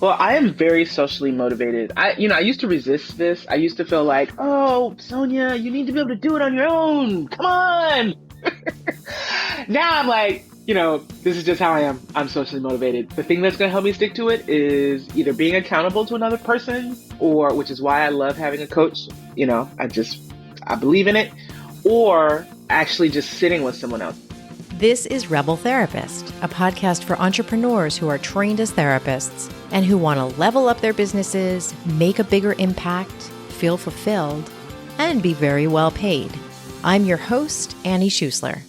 Well, I am very socially motivated. I used to resist this. I used to feel like, oh, Sonia, you need to be able to do it on your own. Come on. Now I'm like, this is just how I am. I'm socially motivated. The thing that's going to help me stick to it is either being accountable to another person, or which is why I love having a coach. I believe in it, or actually just sitting with someone else. This is Rebel Therapist, a podcast for entrepreneurs who are trained as therapists and who want to level up their businesses, make a bigger impact, feel fulfilled, and be very well paid. I'm your host, Annie Schusler.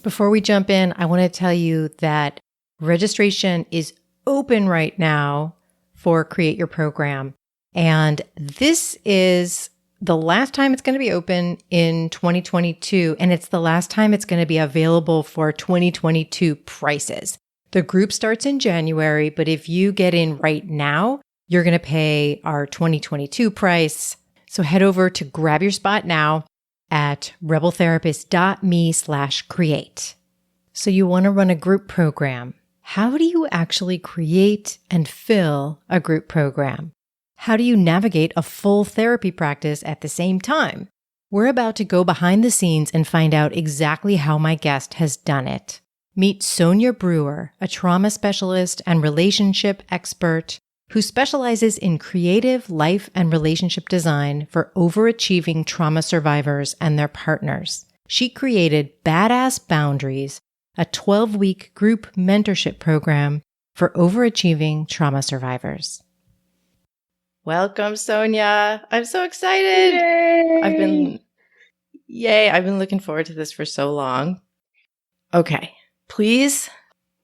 Before we jump in, I want to tell you that registration is open right now for Create Your Program. And this is the last time it's going to be open in 2022, and it's the last time it's going to be available for 2022 prices. The group starts in January, but if you get in right now, you're going to pay our 2022 price. So head over to grab your spot now at rebeltherapist.me/create. So you want to run a group program. How do you actually create and fill a group program? How do you navigate a full therapy practice at the same time? We're about to go behind the scenes and find out exactly how my guest has done it. Meet Sonya Brewer, a trauma specialist and relationship expert who specializes in creative life and relationship design for overachieving trauma survivors and their partners. She created Badass Boundaries, a 12-week group mentorship program for overachieving trauma survivors. Welcome, Sonya. I'm so excited. Yay! I've been looking forward to this for so long. Okay, please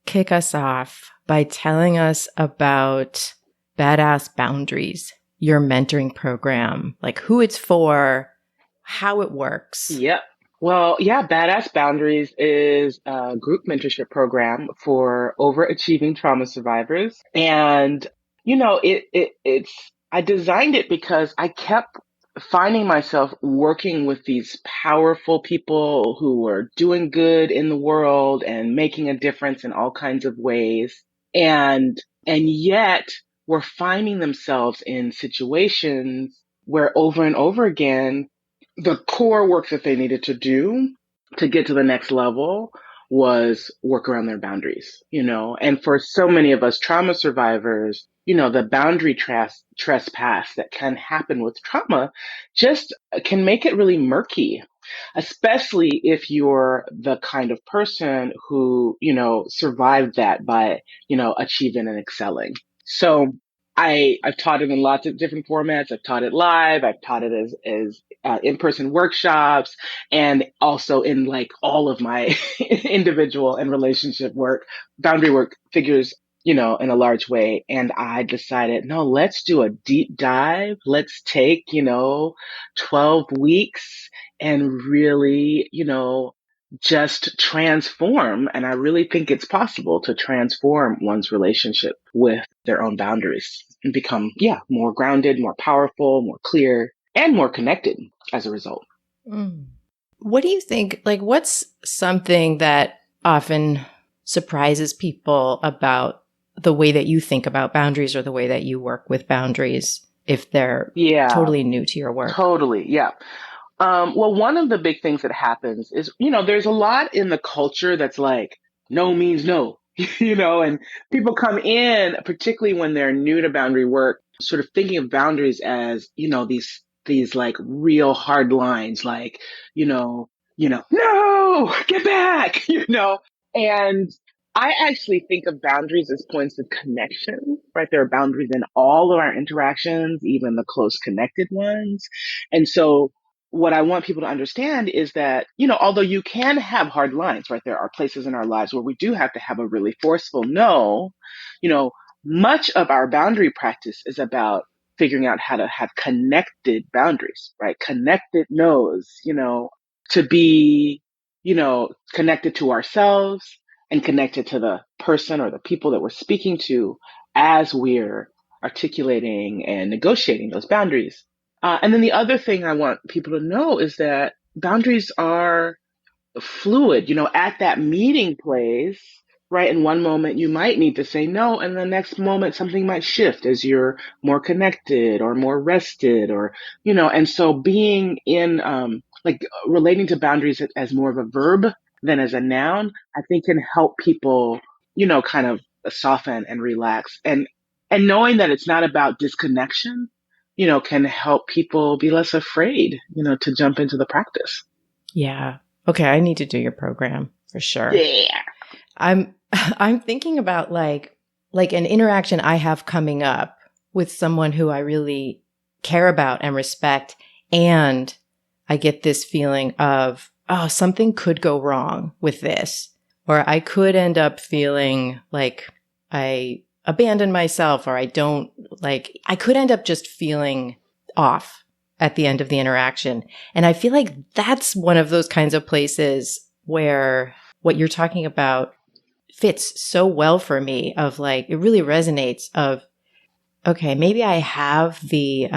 kick us off by telling us about Badass Boundaries, your mentoring program, like who it's for, how it works. Yep. Well, yeah, Badass Boundaries is a group mentorship program for overachieving trauma survivors. And, I designed it because I kept finding myself working with these powerful people who were doing good in the world and making a difference in all kinds of ways. And yet were finding themselves in situations where over and over again, the core work that they needed to do to get to the next level was work around their boundaries, and for so many of us trauma survivors, the boundary trespass that can happen with trauma just can make it really murky, especially if you're the kind of person who, survived that by, achieving and excelling. So I've taught it in lots of different formats. I've taught it live. I've taught it as in-person workshops, and also in like all of my individual and relationship work. Boundary work figures, in a large way. And I decided, no, let's do a deep dive. Let's take, 12 weeks and really, just transform. And I really think it's possible to transform one's relationship with their own boundaries and become, more grounded, more powerful, more clear, and more connected as a result. What do you think? Like, what's something that often surprises people about the way that you think about boundaries or the way that you work with boundaries if they're totally new to your work? Totally. Yeah. Well, one of the big things that happens is, there's a lot in the culture that's like, no means no, and people come in, particularly when they're new to boundary work, sort of thinking of boundaries as, these like real hard lines, like, no, get back, and I actually think of boundaries as points of connection, right? There are boundaries in all of our interactions, even the close connected ones. And so what I want people to understand is that, although you can have hard lines, right? There are places in our lives where we do have to have a really forceful no, much of our boundary practice is about figuring out how to have connected boundaries, right? Connected no's, to be, connected to ourselves and connected to the person or the people that we're speaking to as we're articulating and negotiating those boundaries. And then the other thing I want people to know is that boundaries are fluid. At that meeting place, right? In one moment, you might need to say no, and the next moment, something might shift as you're more connected or more rested, or, and so being in, like relating to boundaries as more of a verb than as a noun, I think can help people, kind of soften and relax. And knowing that it's not about disconnection, can help people be less afraid, to jump into the practice. Yeah. Okay, I need to do your program for sure. Yeah. I'm I'm thinking about like an interaction I have coming up with someone who I really care about and respect, and I get this feeling of, oh, something could go wrong with this, or I could end up feeling like I abandon myself, or I could end up just feeling off at the end of the interaction. And I feel like that's one of those kinds of places where what you're talking about fits so well for me, of like, it really resonates of, okay, maybe I have the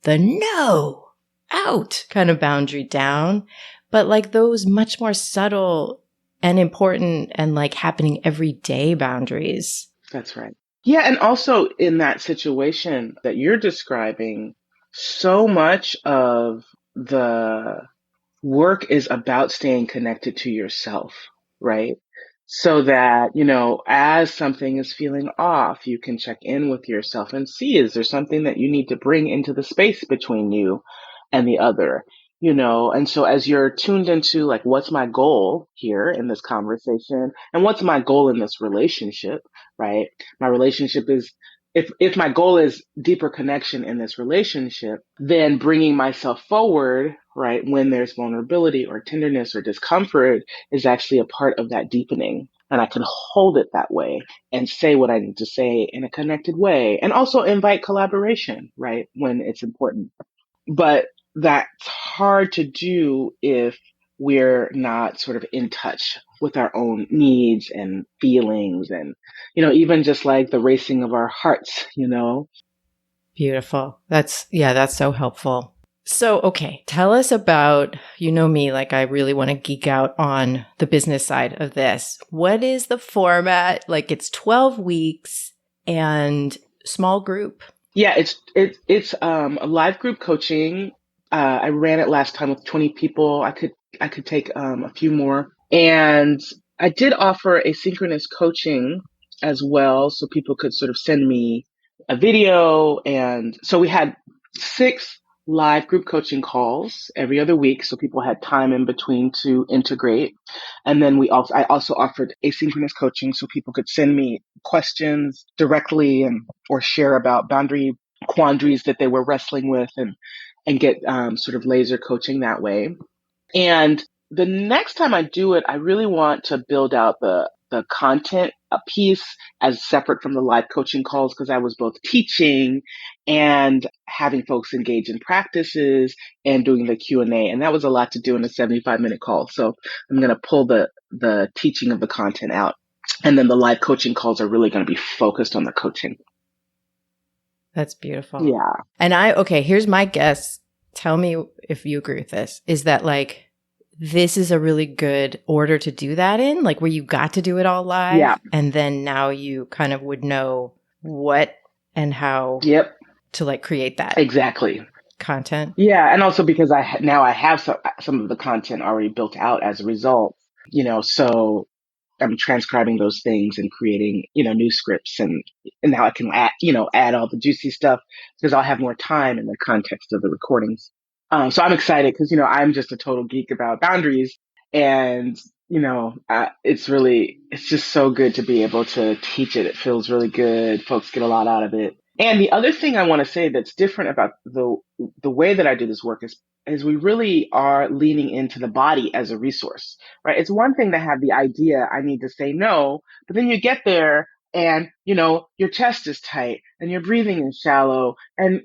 no out kind of boundary down, but like those much more subtle and important and like happening every day boundaries. That's right. Yeah. And also in that situation that you're describing, so much of the work is about staying connected to yourself, right? So that, as something is feeling off, you can check in with yourself and see, is there something that you need to bring into the space between you and the other? And so as you're tuned into like, what's my goal here in this conversation, and what's my goal in this relationship, right? My relationship is, if my goal is deeper connection in this relationship, then bringing myself forward, right, when there's vulnerability or tenderness or discomfort, is actually a part of that deepening. And I can hold it that way and say what I need to say in a connected way, and also invite collaboration, right, when it's important. But that's hard to do if we're not sort of in touch with our own needs and feelings, and, even just like the racing of our hearts. Beautiful. That's so helpful. So, okay, tell us about, you know me, like I really want to geek out on the business side of this. What is the format? Like it's 12 weeks and small group. Yeah, it's a live group coaching. I ran it last time with 20 people. I could take a few more, and I did offer asynchronous coaching as well, so people could sort of send me a video, and so we had 6 live group coaching calls every other week, so people had time in between to integrate. And then I also offered asynchronous coaching, so people could send me questions directly, and or share about boundary quandaries that they were wrestling with, and get sort of laser coaching that way. And the next time I do it, I really want to build out the content a piece as separate from the live coaching calls, because I was both teaching and having folks engage in practices and doing the Q&A. And that was a lot to do in a 75-minute call. So I'm going to pull the teaching of the content out. And then the live coaching calls are really going to be focused on the coaching. That's beautiful. Yeah. And here's my guess. Tell me if you agree with this, is that like, this is a really good order to do that in, like where you got to do it all live. Yeah. And then now you kind of would know what and how Yep. to like create that Exactly. content. Yeah. And also because now I have some of the content already built out as a result, so I'm transcribing those things and creating, new scripts, and now I can add all the juicy stuff because I'll have more time in the context of the recordings. So I'm excited because, I'm just a total geek about boundaries, and, it's just so good to be able to teach it. It feels really good. Folks get a lot out of it. And the other thing I want to say that's different about the way that I do this work is we really are leaning into the body as a resource, right? It's one thing to have the idea, I need to say no, but then you get there and, your chest is tight and your breathing is shallow. And,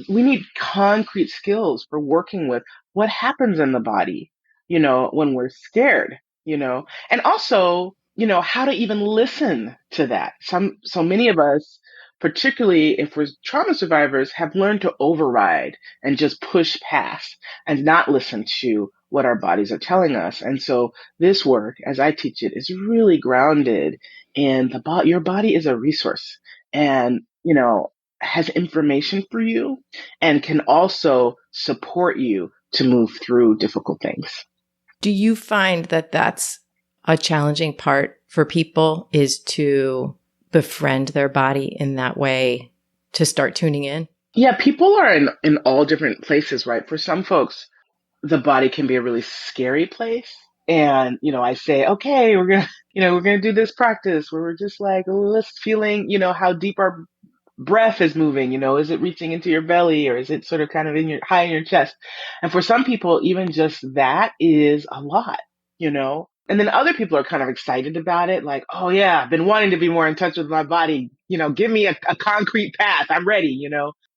we need concrete skills for working with what happens in the body, when we're scared, and also, how to even listen to that. So many of us, particularly if we're trauma survivors, have learned to override and just push past and not listen to what our bodies are telling us. And so this work, as I teach it, is really grounded in your body is a resource and, has information for you and can also support you to move through difficult things. Do you find that that's a challenging part for people, is to befriend their body in that way, to start tuning in? Yeah, people are in all different places, right? For some folks, the body can be a really scary place. And, I say, okay, we're going to do this practice where we're just like, let's feeling, how deep our breath is moving, is it reaching into your belly or is it sort of kind of high in your chest? And for some people, even just that is a lot. And then other people are kind of excited about it. Like, oh yeah, I've been wanting to be more in touch with my body. Give me a concrete path. I'm ready.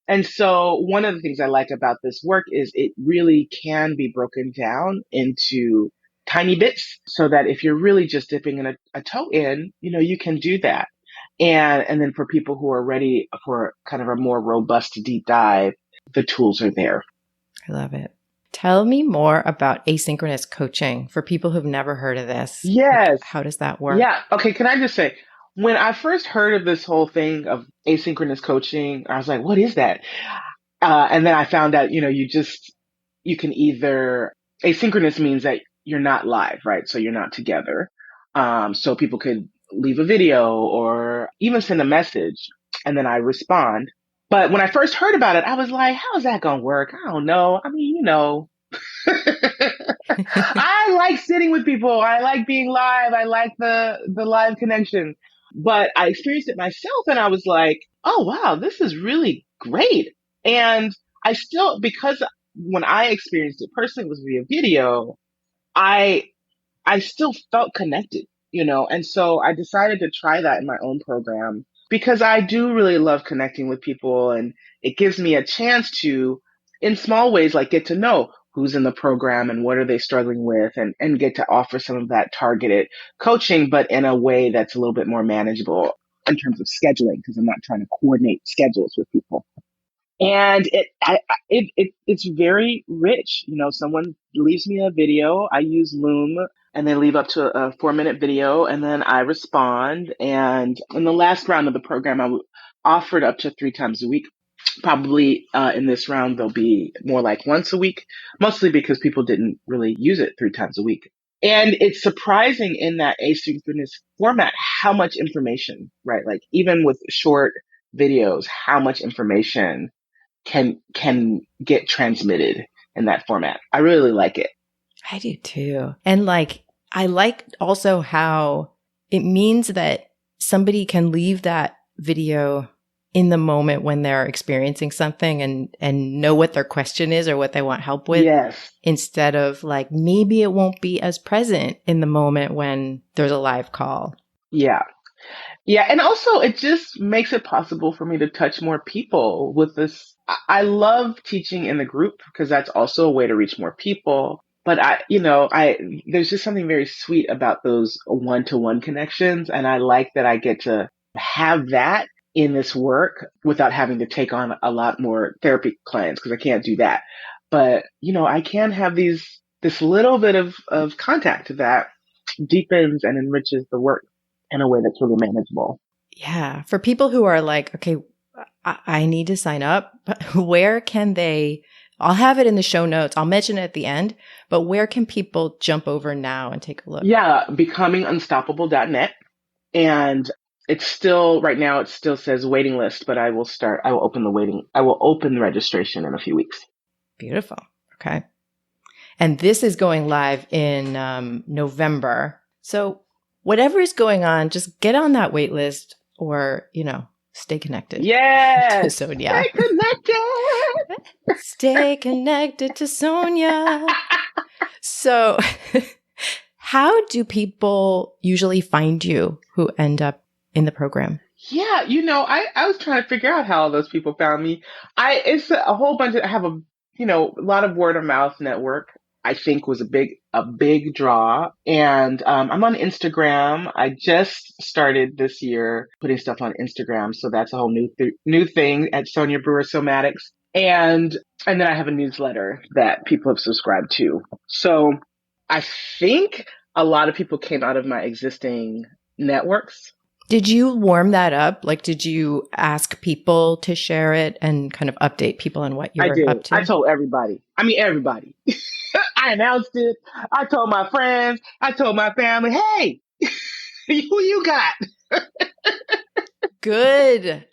And so one of the things I like about this work is it really can be broken down into tiny bits so that if you're really just dipping a toe in, you can do that. And then for people who are ready for kind of a more robust deep dive, the tools are there. I love it. Tell me more about asynchronous coaching for people who've never heard of this. Yes. Like, how does that work? Yeah. Okay. Can I just say, when I first heard of this whole thing of asynchronous coaching, I was like, what is that? And then I found out, you can either, asynchronous means that you're not live, right? So you're not together. So people could leave a video or even send a message and then I respond. But when I first heard about it, I was like, how is that going to work? I don't know. I mean, I like sitting with people. I like being live. I like the live connection. But I experienced it myself and I was like, oh, wow, this is really great. And I still, because when I experienced it personally was via video, I still felt connected. And so I decided to try that in my own program because I do really love connecting with people and it gives me a chance to, in small ways, like get to know who's in the program and what are they struggling with and get to offer some of that targeted coaching, but in a way that's a little bit more manageable in terms of scheduling because I'm not trying to coordinate schedules with people. And it's very rich. Someone leaves me a video. I use Loom and they leave up to a 4-minute video and then I respond. And in the last round of the program, I offered up to 3 times a week. Probably in this round, they'll be more like once a week, mostly because people didn't really use it 3 times a week. And it's surprising in that asynchronous format, how much information, right? Like even with short videos, how much information can get transmitted in that format. I really like it. I do too. And like, I like also how it means that somebody can leave that video in the moment when they're experiencing something and know what their question is or what they want help with. Yes. Instead of like, maybe it won't be as present in the moment when there's a live call. Yeah. Yeah. And also it just makes it possible for me to touch more people with this. I love teaching in the group because that's also a way to reach more people. But there's just something very sweet about those one-to-one connections. And I like that I get to have that in this work without having to take on a lot more therapy clients because I can't do that. But, I can have this little bit of contact that deepens and enriches the work in a way that's really manageable. Yeah. For people who are like, okay, I need to sign up, but where can they, I'll have it in the show notes. I'll mention it at the end, but where can people jump over now and take a look? Yeah, becomingunstoppable.net. And it's still, right now, it still says waiting list, but I will open registration in a few weeks. Beautiful. Okay. And this is going live in November. So whatever is going on, just get on that wait list or, stay connected. Yes. To Sonya. Stay connected. Stay connected to Sonya. So how do people usually find you who end up in the program? Yeah, I was trying to figure out how all those people found me. It's a whole bunch I have a lot of word of mouth network. I think was a big draw. And I'm on Instagram. I just started this year putting stuff on Instagram. So that's a whole new thing at Sonya Brewer Somatics. And and then I have a newsletter that people have subscribed to. So I think a lot of people came out of my existing networks. Did you warm that up? Like, did you ask people to share it and kind of update people on what you I were did. up I to? told everybody. I mean, everybody. I announced it. I told my friends. I told my family, hey, who you got? Good.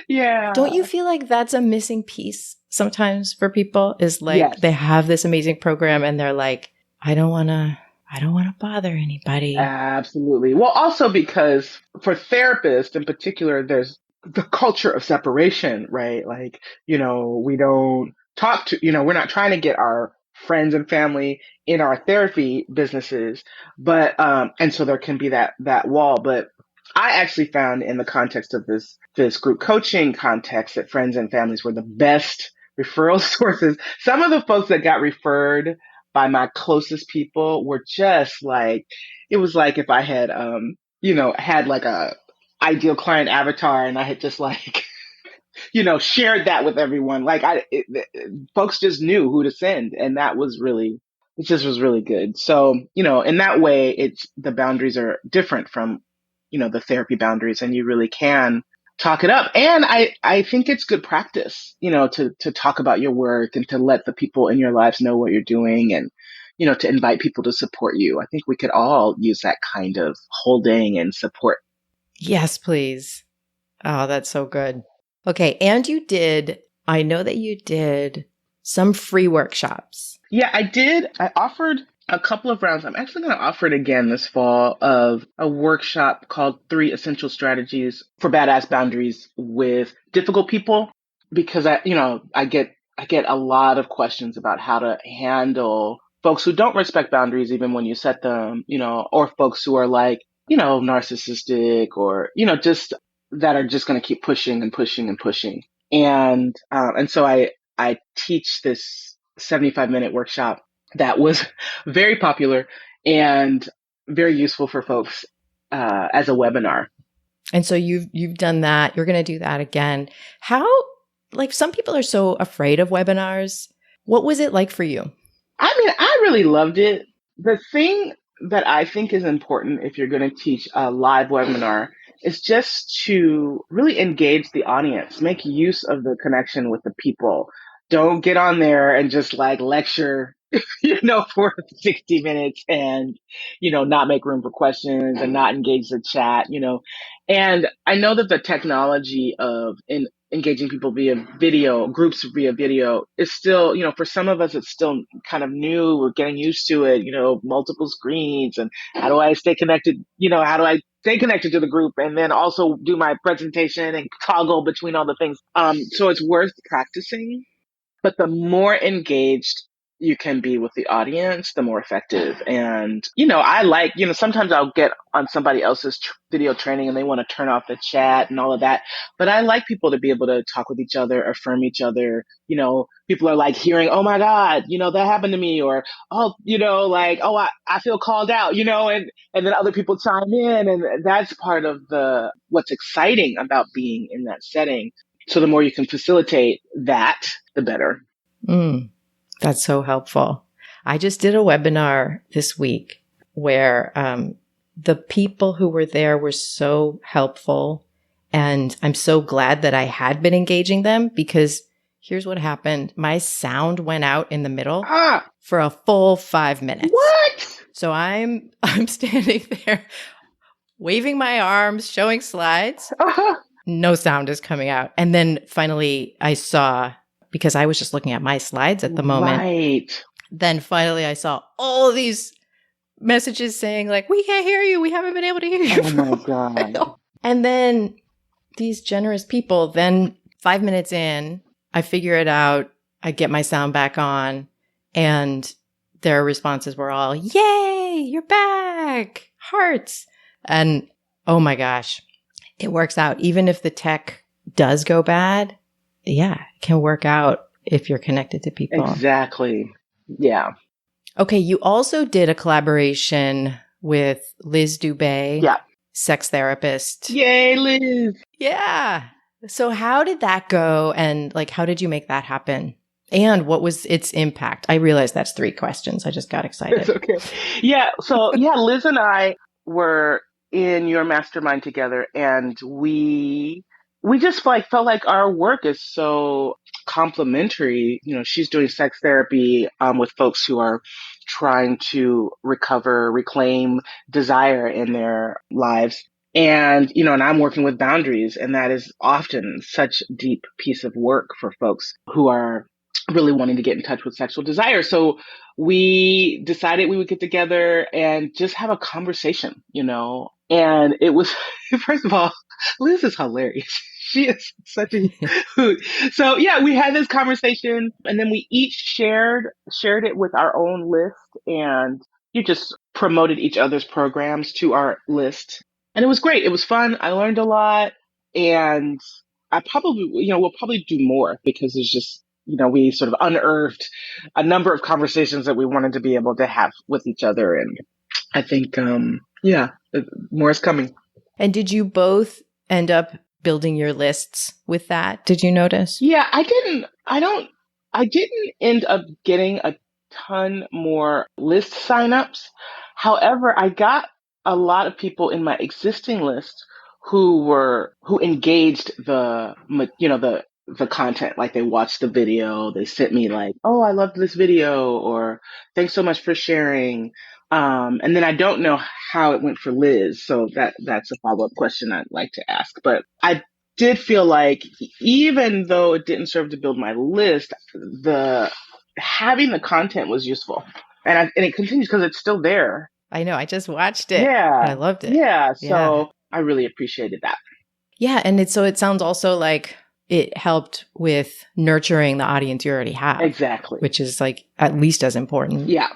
Don't you Yeah. feel like that's a missing piece sometimes for people? Is like Yes. they have this amazing program and they're like, I don't want to bother anybody. Absolutely. Well, also because for therapists in particular, there's the culture of separation, right? Like, we don't talk to, we're not trying to get our friends and family in our therapy businesses, but, and so there can be that wall. But I actually found in the context of this group coaching context that friends and families were the best referral sources. Some of the folks that got referred by my closest people were just like, it was like if I had, had like a ideal client avatar and I had just like, shared that with everyone. Like folks just knew who to send. And it just was really good. So, in that way, the boundaries are different from, the therapy boundaries, and you really can talk it up. And I think it's good practice, to talk about your work and to let the people in your lives know what you're doing, and, to invite people to support you. I think we could all use that kind of holding and support. Yes, please. Oh, that's so good. Okay. And I know that you did some free workshops. Yeah, I did. I offered a couple of rounds. I'm actually going to offer it again this fall of a workshop called 3 Essential Strategies for Badass Boundaries with Difficult People, because I get a lot of questions about how to handle folks who don't respect boundaries even when you set them, or folks who are like, narcissistic, or, just that are just going to keep pushing and pushing and pushing. And so I teach this 75-minute workshop that was very popular and very useful for folks as a webinar. And so you've done that. You're going to do that again. How, like, some people are so afraid of webinars. What was it like for you? I mean, I really loved it. The thing that I think is important if you're going to teach a live webinar is just to really engage the audience, make use of the connection with the people. Don't get on there and just like lecture, for 60 minutes and, not make room for questions and not engage the chat. And I know that the technology of engaging people via video, groups via video, is still, for some of us, it's still kind of new. We're getting used to it, multiple screens, and how do I stay connected? How do I stay connected to the group and then also do my presentation and toggle between all the things? So it's worth practicing, but the more engaged you can be with the audience, the more effective. And, I like, sometimes I'll get on somebody else's video training and they want to turn off the chat and all of that. But I like people to be able to talk with each other, affirm each other. People are like hearing, oh my God, that happened to me, or, oh, like, oh, I feel called out, and then other people chime in. And that's part of what's exciting about being in that setting. So the more you can facilitate that, the better. Mm, that's so helpful. I just did a webinar this week where the people who were there were so helpful. And I'm so glad that I had been engaging them, because here's what happened. My sound went out in the middle for a full 5 minutes. What? So I'm standing there waving my arms, showing slides. No sound is coming out. And then finally I saw, because I was just looking at my slides at the moment. Right. Then finally I saw all of these messages saying like, we can't hear you. We haven't been able to hear you. Oh my God. And then these generous people, then 5 minutes in, I figure it out. I get my sound back on, and their responses were all, yay, you're back, hearts. And oh my gosh, it works out. Even if the tech does go bad, yeah, it can work out if you're connected to people. Exactly. Yeah. Okay, you also did a collaboration with Liz Dubé, Yeah. sex therapist. Yay, Liz. Yeah. So how did that go? And like, how did you make that happen? And what was its impact? I realize that's 3 questions. I just got It's excited. okay. Yeah. So yeah, Liz and I were in your mastermind together, and we just like felt like our work is so complementary. You know, she's doing sex therapy with folks who are trying to recover, reclaim desire in their lives. And, you know, and I'm working with boundaries, and that is often such a deep piece of work for folks who are really wanting to get in touch with sexual desire. So we decided we would get together and just have a conversation, you know. And it was, first of all, Liz is hilarious. She is such a hoot. So yeah, we had this conversation, and then we each shared it with our own list, and you just promoted each other's programs to our list. And it was great. It was fun. I learned a lot, and I probably, you know, we'll probably do more because there's just, you know, we sort of unearthed a number of conversations that we wanted to be able to have with each other. And I think, yeah, more is coming. And did you both end up building your lists with that? Did you notice? Yeah, I didn't end up getting a ton more list signups. However, I got a lot of people in my existing list who engaged you know, the content. Like they watched the video, they sent me like, "Oh, I loved this video," or "Thanks so much for sharing." And then I don't know how it went for Liz, so that's a follow-up question I'd like to ask. But I did feel like even though it didn't serve to build my list, the having the content was useful, and it continues because it's still there. I know. I just watched it and I Yeah, loved it. yeah. Yeah. So I really appreciated that. Yeah. And it sounds also like it helped with nurturing the audience you already have, Exactly. which is like at least as important. Yeah.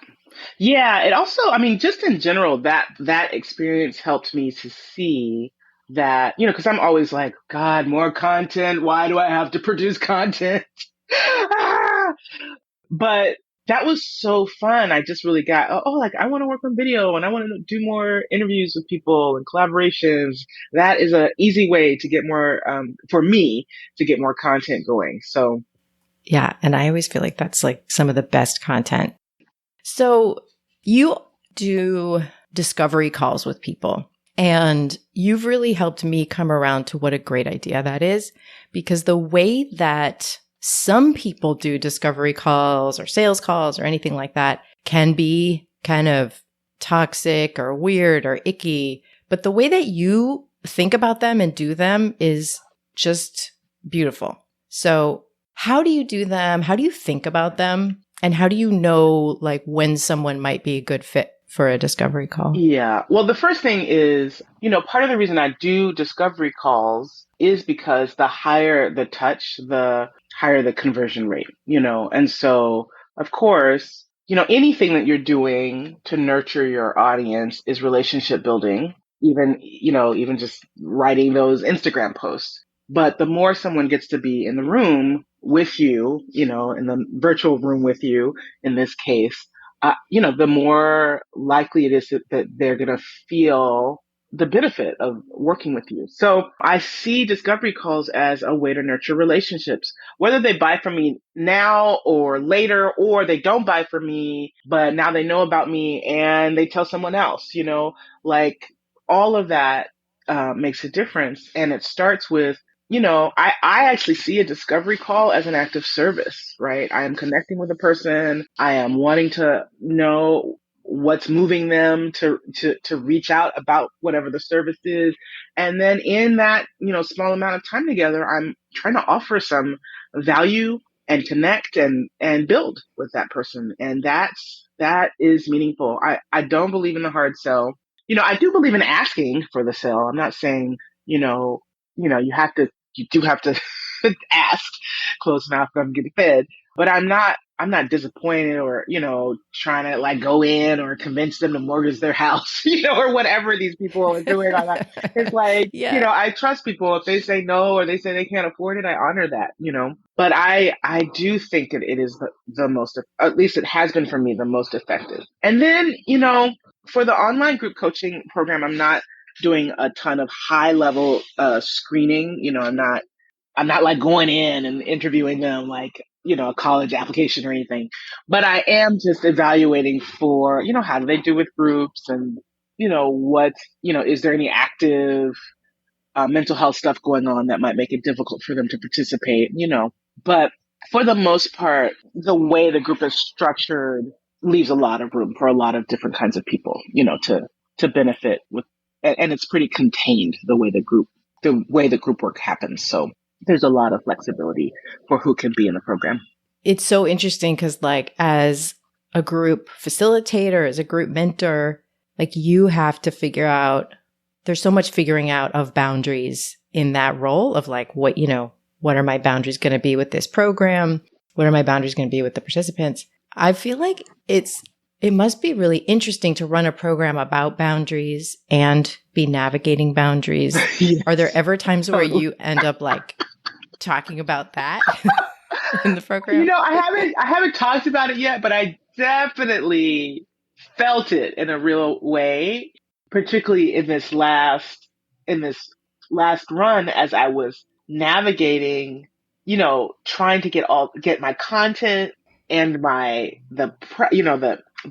Yeah, it also, I mean, just in general, that experience helped me to see that, you know, because I'm always like, God, more content. Why do I have to produce content? Ah! But that was so fun. I just really got, like I want to work on video and I want to do more interviews with people and collaborations. That is a easy way to get more, for me to get more content going. So Yeah. And I always feel like that's like some of the best content. So you do discovery calls with people, and you've really helped me come around to what a great idea that is, because the way that some people do discovery calls or sales calls or anything like that can be kind of toxic or weird or icky. But the way that you think about them and do them is just beautiful. So how do you do them? How do you think about them? And how do you know like when someone might be a good fit for a discovery call? yeah. Well, the first thing is, you know, part of the reason I do discovery calls is because the higher the touch, the higher the conversion rate, you know. And so, of course, you know, anything that you're doing to nurture your audience is relationship building, even, you know, even just writing those Instagram posts. But the more someone gets to be in the room with you, you know, in the virtual room with you, in this case, you know, the more likely it is that they're going to feel the benefit of working with you. So I see discovery calls as a way to nurture relationships, whether they buy from me now or later, or they don't buy from me, but now they know about me and they tell someone else, you know, like all of that makes a difference. And it starts with, you know, I actually see a discovery call as an act of service, right? I am connecting with a person. I am wanting to know what's moving them to reach out about whatever the service is. And then in that, you know, small amount of time together, I'm trying to offer some value and connect and build with that person. And that is meaningful. I don't believe in the hard sell. You know, I do believe in asking for the sale. I'm not saying, you know, you do have to ask, close mouth doesn't get fed. But I'm not disappointed or, you know, trying to like go in or convince them to mortgage their house, you know, or whatever these people are doing on that. It's like, you Yeah. know, I trust people. If they say no or they say they can't afford it, I honor that, you know. But I do think that it is the most, at least it has been for me, the most effective. And then, you know, for the online group coaching program, I'm not doing a ton of high level screening. You know, I'm not I'm not like going in and interviewing them like, a college application or anything, but I am just evaluating for, how do they do with groups and, what, is there any active mental health stuff going on that might make it difficult for them to participate, but for the most part, the way the group is structured leaves a lot of room for a lot of different kinds of people, to benefit with, and it's pretty contained the way the group work happens. So there's a lot of flexibility for who can be in the program. It's so interesting because like as a group facilitator, as a group mentor, like you have to figure out, there's so much figuring out of boundaries in that role of like, what are my boundaries going to be with this program? What are my boundaries going to be with the participants? I feel like it must be really interesting to run a program about boundaries and be navigating boundaries. Yes. Are there ever times where you end up like talking about that in the program? I haven't talked about it yet, but I definitely felt it in a real way, particularly in this last run as I was navigating, trying to get my content and the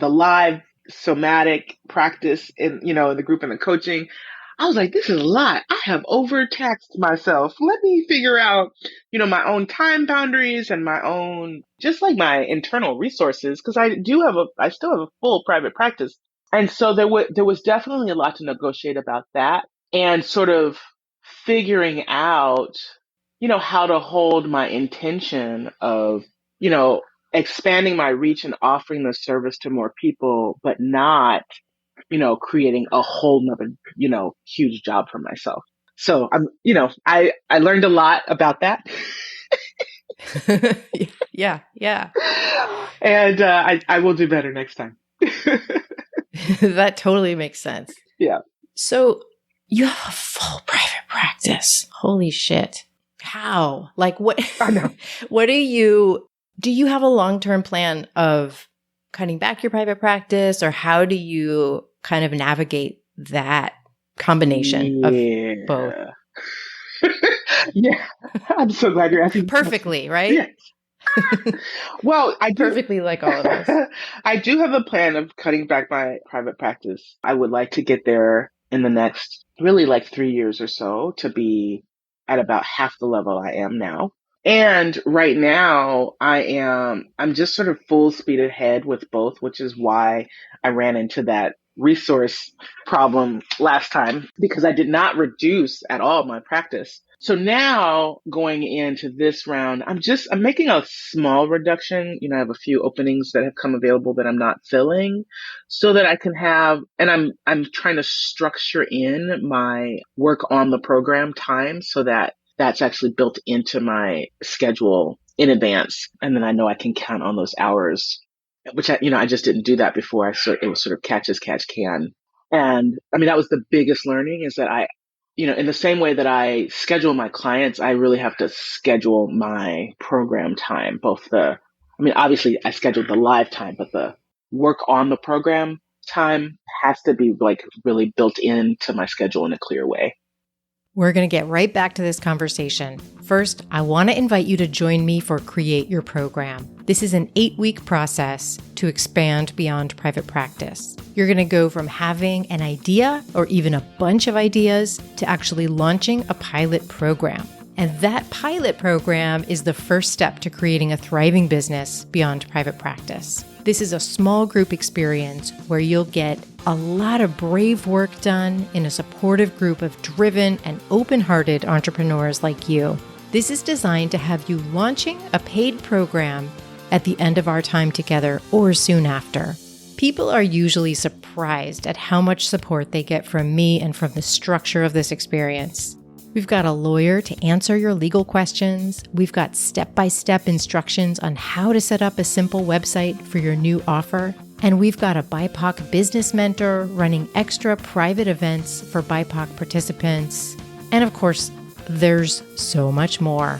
live somatic practice in the group and the coaching. I was like, this is a lot. I have overtaxed myself. Let me figure out, my own time boundaries and my own, just like my internal resources. Cause I still have a full private practice. And so there was definitely a lot to negotiate about that and sort of figuring out, how to hold my intention of, expanding my reach and offering the service to more people, but not, creating a whole nother, huge job for myself. So I learned a lot about that. Yeah. And I will do better next time. That totally makes sense. Yeah. So you have a full private practice. Holy shit. How? Like what? I know. What do you have a long-term plan of cutting back your private practice, or how do you kind of navigate that combination of both? Yeah. I'm so glad you're asking. Perfectly, right? Yeah. Well, I do. Perfectly like all of us. I do have a plan of cutting back my private practice. I would like to get there in the next really like 3 years or so to be at about half the level I am now. And right now I'm just sort of full speed ahead with both, which is why I ran into that resource problem last time, because I did not reduce at all my practice. So now going into this round, I'm making a small reduction. I have a few openings that have come available that I'm not filling so that I can have, and I'm trying to structure in my work on the program time so that that's actually built into my schedule in advance. And then I know I can count on those hours, which I just didn't do that before. It was sort of catch as catch can. And I mean, that was the biggest learning, is that in the same way that I schedule my clients, I really have to schedule my program time, obviously I scheduled the live time, but the work on the program time has to be like really built into my schedule in a clear way. We're going to get right back to this conversation. First, I want to invite you to join me for Create Your Program. This is an 8-week process to expand beyond private practice. You're going to go from having an idea or even a bunch of ideas to actually launching a pilot program. And that pilot program is the first step to creating a thriving business beyond private practice. This is a small group experience where you'll get a lot of brave work done in a supportive group of driven and open-hearted entrepreneurs like you. This is designed to have you launching a paid program at the end of our time together or soon after. People are usually surprised at how much support they get from me and from the structure of this experience. We've got a lawyer to answer your legal questions. We've got step-by-step instructions on how to set up a simple website for your new offer. And we've got a BIPOC business mentor running extra private events for BIPOC participants. And of course, there's so much more.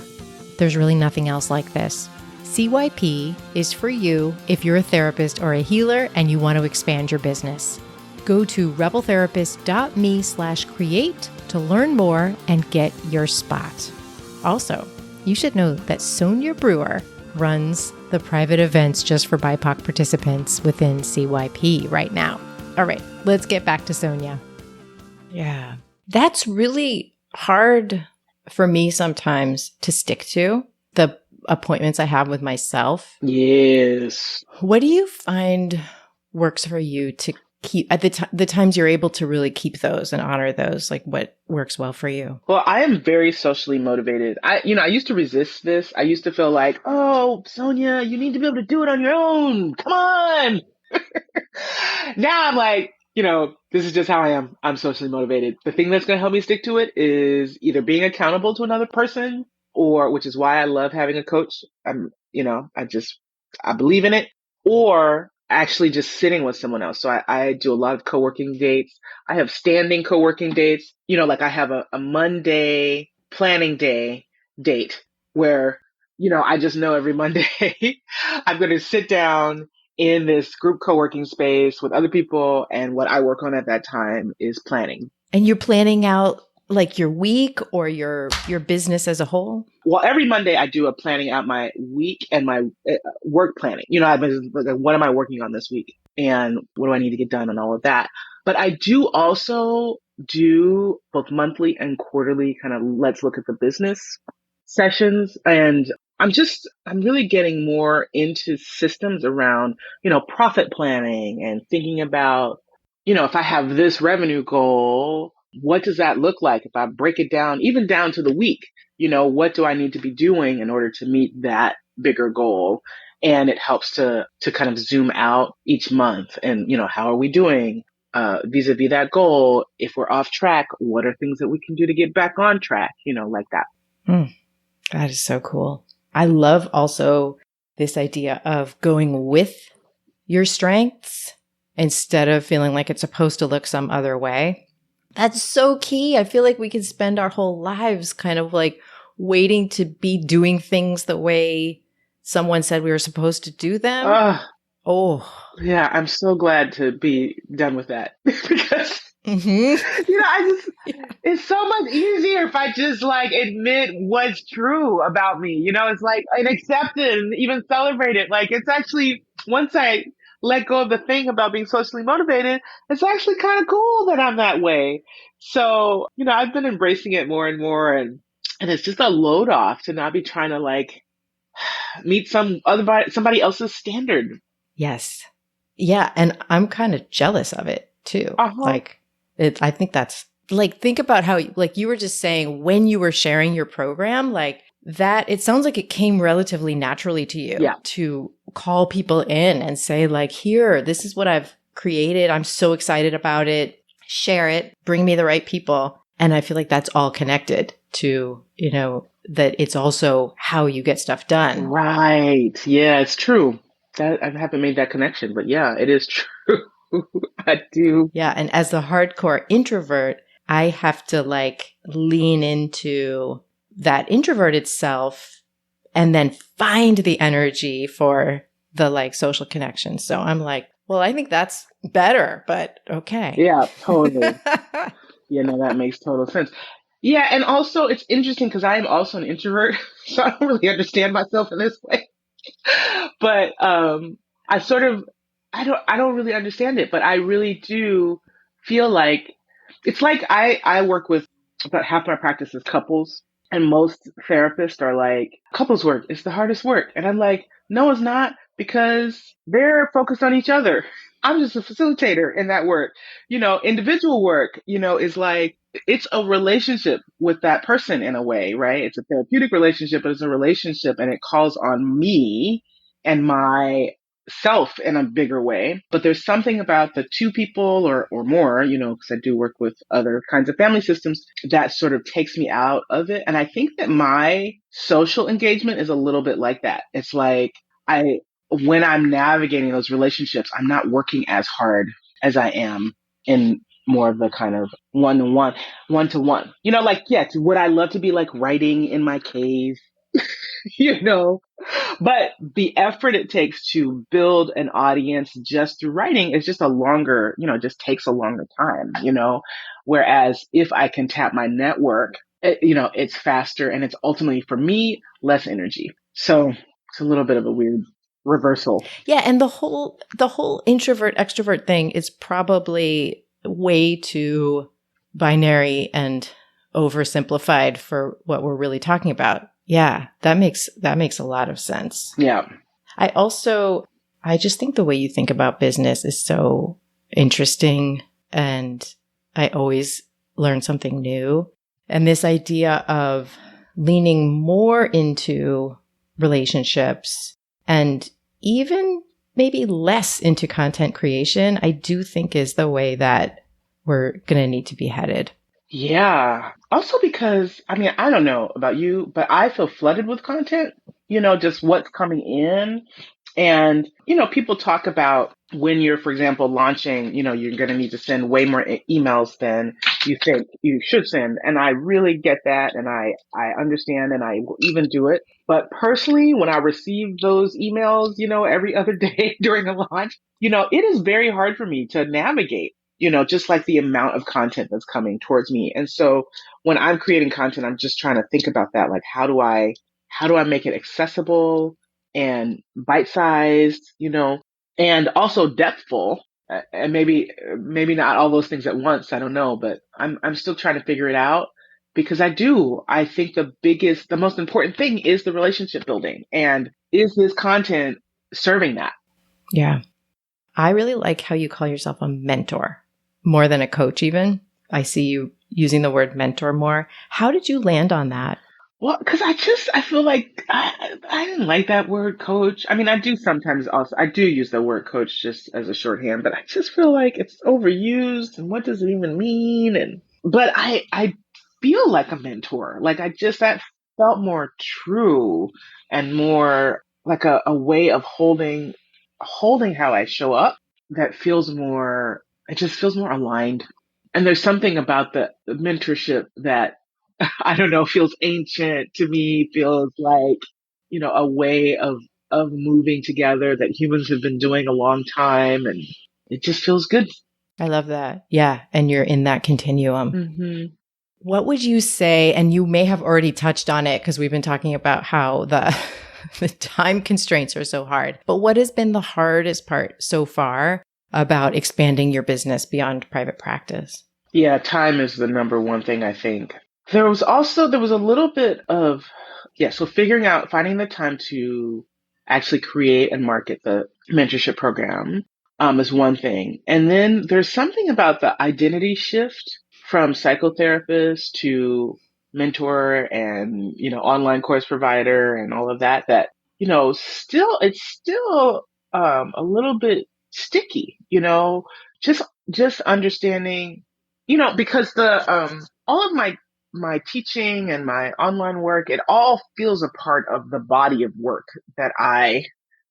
There's really nothing else like this. CYP is for you if you're a therapist or a healer and you want to expand your business. Go to rebeltherapist.me/create to learn more and get your spot. Also, you should know that Sonya Brewer runs the private events just for BIPOC participants within CYP right now. All right, let's get back to Sonya. Yeah. That's really hard for me sometimes to stick to, the appointments I have with myself. Yes. What do you find works for you to keep at the times you're able to really keep those and honor those? Like, what works well for you? Well, I am very socially motivated. I used to resist this. I used to feel like, oh, Sonya, you need to be able to do it on your own. Come on. Now I'm like, this is just how I am. I'm socially motivated. The thing that's going to help me stick to it is either being accountable to another person, or, which is why I love having a coach. I believe in it, or actually just sitting with someone else. So I do a lot of co-working dates. I have standing co-working dates, like I have a Monday planning day date where, I just know every Monday I'm going to sit down in this group co-working space with other people. And what I work on at that time is planning. And you're planning out like your week or your business as a whole? Well, every Monday I do a planning out my week and my work planning. I've been like, what am I working on this week? And what do I need to get done and all of that? But I do also do both monthly and quarterly kind of let's look at the business sessions. And I'm really getting more into systems around, profit planning and thinking about, if I have this revenue goal, what does that look like? If I break it down, even down to the week, what do I need to be doing in order to meet that bigger goal? And it helps to kind of zoom out each month and, how are we doing vis-a-vis that goal? If we're off track, what are things that we can do to get back on track? Like that. That is so cool. I love also this idea of going with your strengths instead of feeling like it's supposed to look some other way. That's so key. I feel like we could spend our whole lives kind of like waiting to be doing things the way someone said we were supposed to do them. Yeah, I'm so glad to be done with that because it's so much easier if I just like admit what's true about me. It's like and accept it and even celebrate it. Like it's actually, once I let go of the thing about being socially motivated, it's actually kind of cool that I'm that way. So, I've been embracing it more and more, and it's just a load off to not be trying to like meet somebody else's standard. Yes. Yeah. And I'm kind of jealous of it too. Like I think that's like, think about how, like you were just saying when you were sharing your program, like that, it sounds like it came relatively naturally to you to call people in and say like, here, this is what I've created. I'm so excited about it. Share it, bring me the right people. And I feel like that's all connected to, that it's also how you get stuff done. Right. Yeah, it's true. I haven't made that connection, but yeah, it is true. I do. Yeah. And as the hardcore introvert, I have to like lean into that introverted self and then find the energy for the like social connection. So I'm like, well, I think that's better, but okay. Yeah, totally. That makes total sense. Yeah. And also it's interesting because I am also an introvert, so I don't really understand myself in this way. But I sort of I don't really understand it, but I really do feel like it's like I work with about half my practice is couples, and most therapists are like, couples work is the hardest work. And I'm like, no, it's not, because they're focused on each other. I'm just a facilitator in that work. Individual work, is like, it's a relationship with that person in a way, right? It's a therapeutic relationship, but it's a relationship, and it calls on me and my self in a bigger way. But there's something about the two people or more, because I do work with other kinds of family systems, that sort of takes me out of it. And I think that my social engagement is a little bit like that. It's like when I'm navigating those relationships, I'm not working as hard as I am in more of the kind of one-to-one, one-to-one. Like, yeah, would I love to be like writing in my cave? But the effort it takes to build an audience just through writing is just just takes a longer time, Whereas if I can tap my network it's faster and it's ultimately for me less energy. So it's a little bit of a weird reversal. Yeah, and the whole introvert extrovert thing is probably way too binary and oversimplified for what we're really talking about. Yeah, that makes a lot of sense. Yeah. I just think the way you think about business is so interesting, and I always learn something new. And this idea of leaning more into relationships and even maybe less into content creation, I do think is the way that we're going to need to be headed. Yeah. Also because, I mean, I don't know about you, but I feel flooded with content, just what's coming in. And, people talk about when you're, for example, launching, you're going to need to send way more emails than you think you should send. And I really get that. And I understand and I will even do it. But personally, when I receive those emails, every other day during a launch, it is very hard for me to navigate, just like the amount of content that's coming towards me. And so when I'm creating content, I'm just trying to think about that. Like, how do I make it accessible and bite-sized, and also depthful, and maybe not all those things at once. I don't know, but I'm still trying to figure it out because I think the most important thing is the relationship building, and is this content serving that? Yeah. I really like how you call yourself a mentor more than a coach, even. I see you using the word mentor more. How did you land on that? Well, because I feel like I didn't like that word coach. I mean, I do sometimes also, I do use the word coach just as a shorthand, but I just feel like it's overused and what does it even mean? But I feel like a mentor. Like that felt more true and more like a way of holding how I show up that it just feels more aligned. And there's something about the mentorship that I don't know, feels ancient to me, feels like, a way of moving together that humans have been doing a long time. And it just feels good. I love that. Yeah. And you're in that continuum. Mm-hmm. What would you say, and you may have already touched on it because we've been talking about how the time constraints are so hard, but what has been the hardest part so far about expanding your business beyond private practice? Yeah, time is the number one thing, I think. There was a little bit of, so finding the time to actually create and market the mentorship program is one thing. And then there's something about the identity shift from psychotherapist to mentor and, online course provider and all of that, it's still a little bit sticky, just understanding, because all of my teaching and my online work, it all feels a part of the body of work that I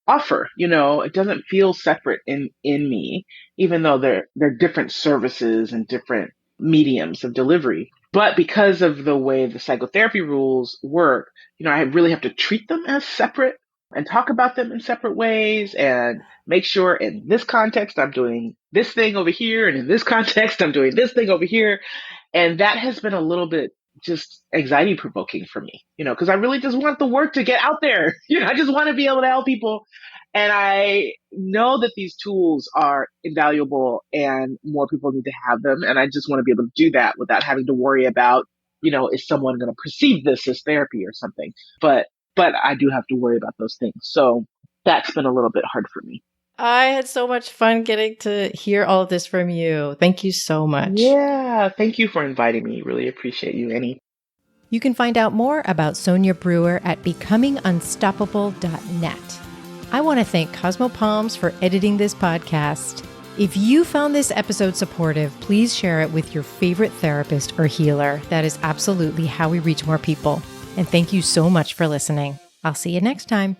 offer. It doesn't feel separate in me, even though they're different services and different mediums of delivery. But because of the way the psychotherapy rules work, I really have to treat them as separate and talk about them in separate ways and make sure in this context I'm doing this thing over here, and in this context I'm doing this thing over here. And that has been a little bit just anxiety provoking for me, because I really just want the work to get out there. I just want to be able to help people. And I know that these tools are invaluable and more people need to have them. And I just want to be able to do that without having to worry about, is someone going to perceive this as therapy or something? But I do have to worry about those things. So that's been a little bit hard for me. I had so much fun getting to hear all of this from you. Thank you so much. Yeah, thank you for inviting me. Really appreciate you, Annie. You can find out more about Sonya Brewer at becomingunstoppable.net. I want to thank Cosmo Palms for editing this podcast. If you found this episode supportive, please share it with your favorite therapist or healer. That is absolutely how we reach more people. And thank you so much for listening. I'll see you next time.